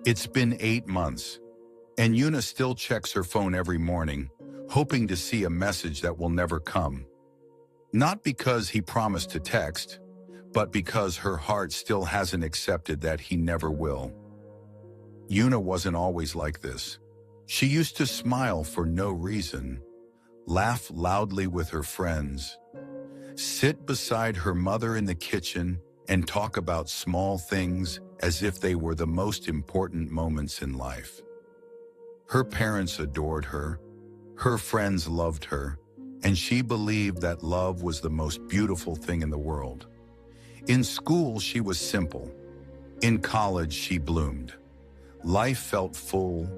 It's been 8 months, and Yuna still checks her phone every morning, hoping to see a message that will never come. Not because he promised to text, but because her heart still hasn't accepted that he never will. Yuna wasn't always like this. She used to smile for no reason, laugh loudly with her friends, sit beside her mother in the kitchen, and talk about small things as if they were the most important moments in life. Her parents adored her friends loved her, and she believed that love was the most beautiful thing in the world. In school, she was simple. In college, she bloomed. Life felt full,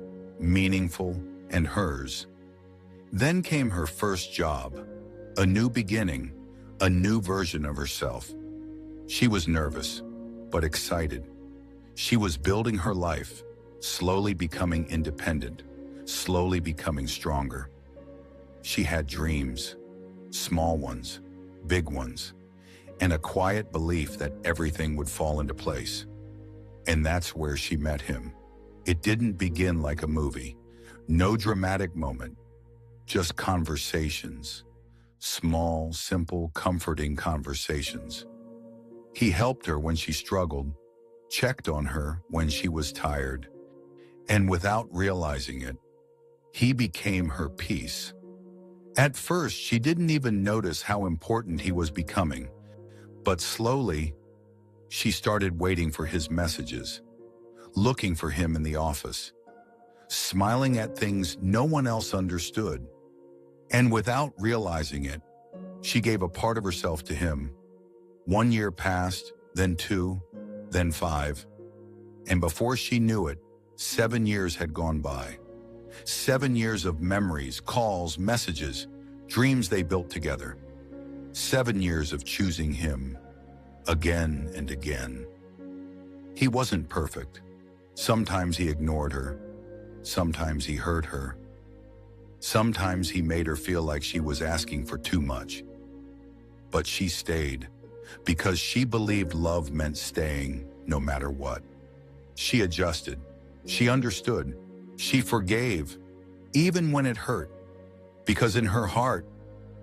meaningful, and hers. Then came her first job, a new beginning, a new version of herself. She was nervous, but excited. She was building her life, slowly becoming independent, slowly becoming stronger. She had dreams, small ones, big ones, and a quiet belief that everything would fall into place. And that's where she met him. It didn't begin like a movie. No dramatic moment, just conversations. Small, simple, comforting conversations. He helped her when she struggled, checked on her when she was tired, and without realizing it, he became her peace. At first, she didn't even notice how important he was becoming, but slowly, she started waiting for his messages, looking for him in the office, smiling at things no one else understood. And without realizing it, she gave a part of herself to him. 1 year passed, then 2, then 5. And before she knew it, 7 years had gone by. 7 years of memories, calls, messages, dreams they built together. 7 years of choosing him, again and again. He wasn't perfect. Sometimes he ignored her. Sometimes he hurt her. Sometimes he made her feel like she was asking for too much. But she stayed, because she believed love meant staying no matter what. She adjusted. She understood. She forgave, even when it hurt. Because in her heart,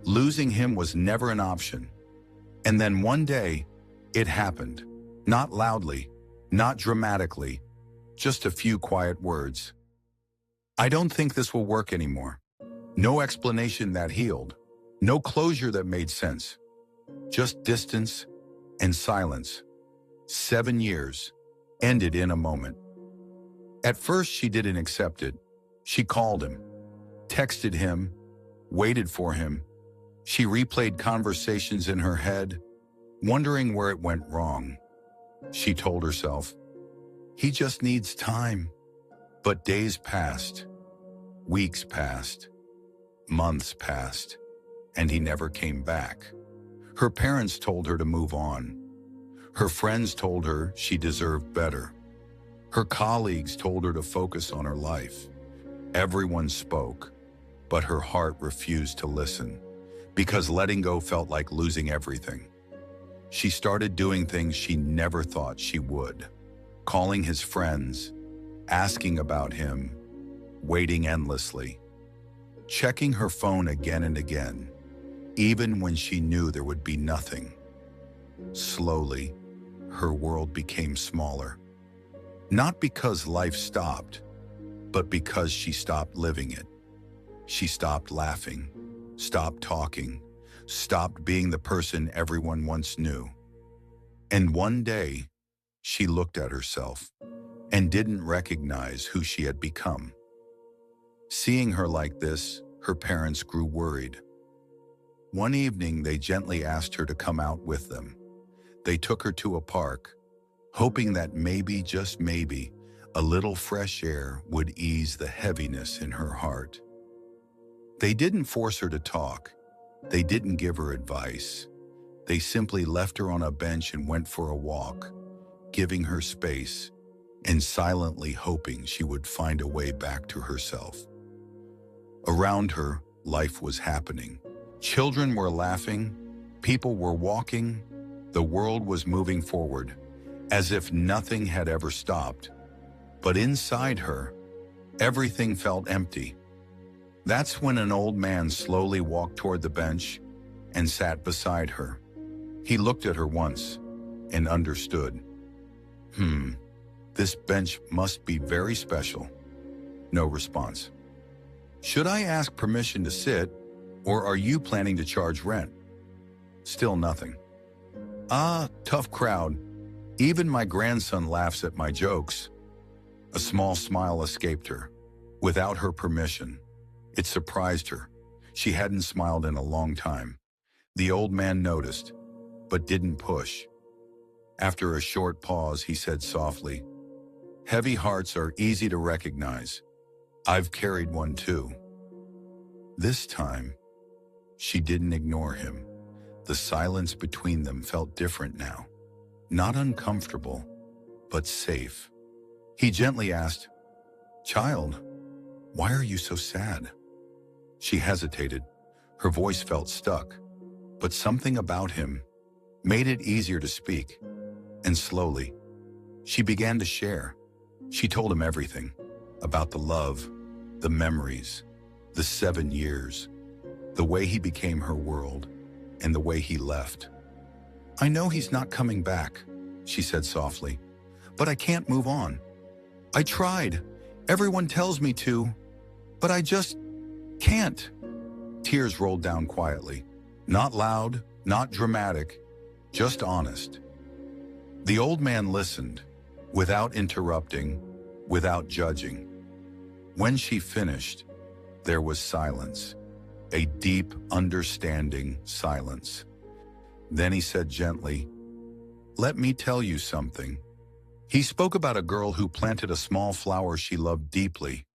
losing him was never an option. And then one day, it happened. Not loudly, not dramatically, just a few quiet words. "I don't think this will work anymore." No explanation that healed. No closure that made sense. Just distance and silence. 7 years ended in a moment. At first, she didn't accept it. She called him, texted him, waited for him. She replayed conversations in her head, wondering where it went wrong. She told herself, he just needs time. But days passed, weeks passed, months passed, and he never came back. Her parents told her to move on. Her friends told her she deserved better. Her colleagues told her to focus on her life. Everyone spoke, but her heart refused to listen, because letting go felt like losing everything. She started doing things she never thought she would. Calling his friends, asking about him, waiting endlessly, checking her phone again and again, even when she knew there would be nothing. Slowly, her world became smaller. Not because life stopped, but because she stopped living it. She stopped laughing, stopped talking, stopped being the person everyone once knew. And one day, she looked at herself and didn't recognize who she had become. Seeing her like this, her parents grew worried. One evening, they gently asked her to come out with them. They took her to a park, hoping that maybe, just maybe, a little fresh air would ease the heaviness in her heart. They didn't force her to talk. They didn't give her advice. They simply left her on a bench and went for a walk, giving her space and silently hoping she would find a way back to herself. Around her, life was happening. Children were laughing, people were walking, the world was moving forward, as if nothing had ever stopped. But inside her, everything felt empty. That's when an old man slowly walked toward the bench and sat beside her. He looked at her once and understood. This bench must be very special. No response. Should I ask permission to sit, or are you planning to charge rent? Still nothing. Tough crowd. Even my grandson laughs at my jokes. A small smile escaped her, without her permission. It surprised her. She hadn't smiled in a long time. The old man noticed, but didn't push. After a short pause, he said softly, "Heavy hearts are easy to recognize. I've carried one too." This time, she didn't ignore him. The silence between them felt different now. Not uncomfortable, but safe. He gently asked, "Child, why are you so sad?" She hesitated. Her voice felt stuck, but something about him made it easier to speak. And slowly, she began to share. She told him everything about the love, the memories, the 7 years, the way he became her world, and the way he left. "I know he's not coming back," she said softly, "but I can't move on. I tried. Everyone tells me to, but I just can't." Tears rolled down quietly. Not loud, not dramatic, just honest. The old man listened, without interrupting, without judging. When she finished, there was silence, a deep, understanding silence. Then he said gently, "Let me tell you something." He spoke about a girl who planted a small flower she loved deeply.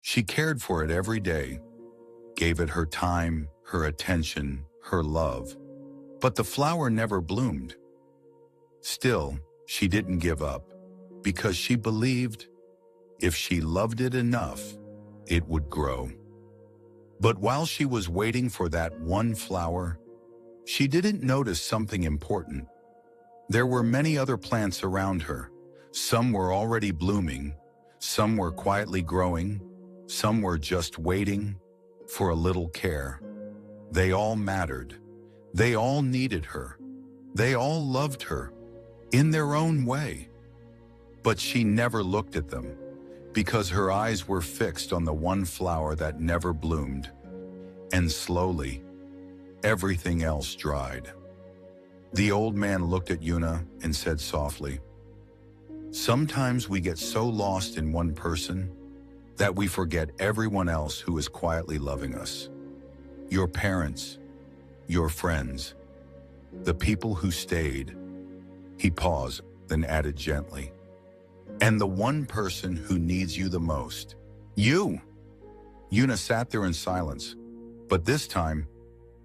She cared for it every day, gave it her time, her attention, her love. But the flower never bloomed. Still, she didn't give up, because she believed if she loved it enough, it would grow. But while she was waiting for that one flower, she didn't notice something important. There were many other plants around her. Some were already blooming, some were quietly growing, some were just waiting for a little care. They all mattered. They all needed her. They all loved her, in their own way. But she never looked at them, because her eyes were fixed on the one flower that never bloomed. And slowly, everything else dried. The old man looked at Yuna and said softly, "Sometimes we get so lost in one person that we forget everyone else who is quietly loving us. Your parents, your friends, the people who stayed." He paused, then added gently, "And the one person who needs you the most, you." Yuna sat there in silence, but this time,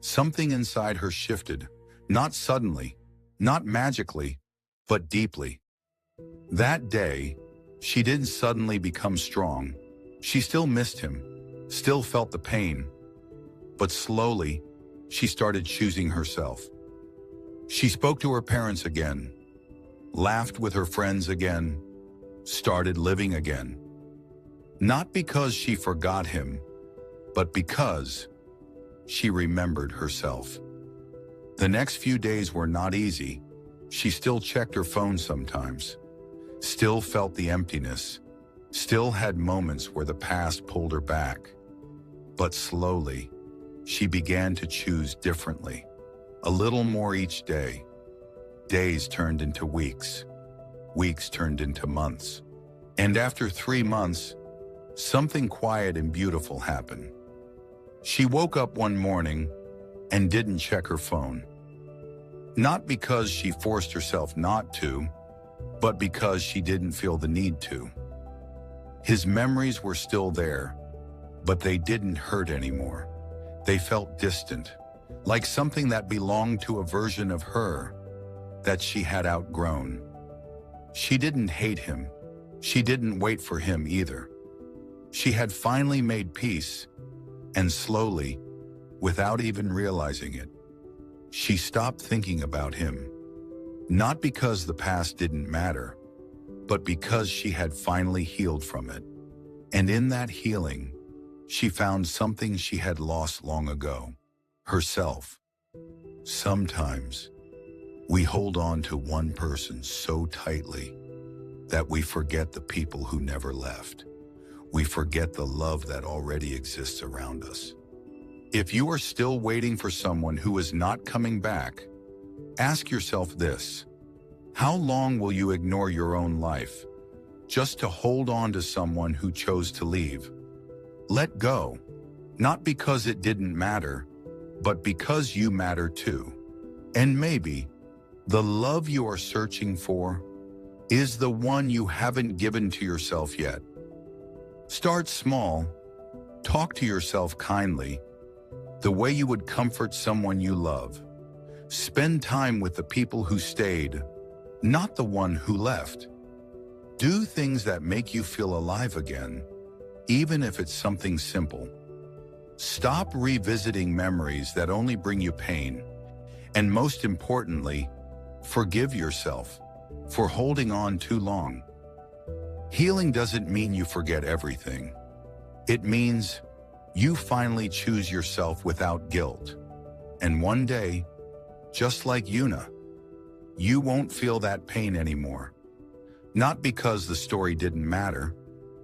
something inside her shifted, not suddenly, not magically, but deeply. That day, she didn't suddenly become strong. She still missed him, still felt the pain, but slowly, she started choosing herself. She spoke to her parents again, laughed with her friends again, started living again. Not because she forgot him, but because she remembered herself. The next few days were not easy. She still checked her phone sometimes, still felt the emptiness, still had moments where the past pulled her back. But slowly, she began to choose differently, a little more each day. Days turned into weeks, weeks turned into months. And after 3 months, something quiet and beautiful happened. She woke up one morning and didn't check her phone. Not because she forced herself not to, but because she didn't feel the need to. His memories were still there, but they didn't hurt anymore. They felt distant, like something that belonged to a version of her that she had outgrown. She didn't hate him. She didn't wait for him either. She had finally made peace, and slowly, without even realizing it, she stopped thinking about him. Not because the past didn't matter, but because she had finally healed from it. And in that healing, she found something she had lost long ago: herself. Sometimes, we hold on to one person so tightly that we forget the people who never left. We forget the love that already exists around us. If you are still waiting for someone who is not coming back, ask yourself this: how long will you ignore your own life just to hold on to someone who chose to leave? Let go, not because it didn't matter, but because you matter too. And maybe the love you are searching for is the one you haven't given to yourself yet. Start small. Talk to yourself kindly, the way you would comfort someone you love. Spend time with the people who stayed, not the one who left. Do things that make you feel alive again, even if it's something simple. Stop revisiting memories that only bring you pain. And most importantly, forgive yourself for holding on too long. Healing doesn't mean you forget everything. It means you finally choose yourself without guilt. And one day, just like Yuna, you won't feel that pain anymore. Not because the story didn't matter,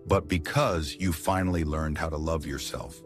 but because you finally learned how to love yourself.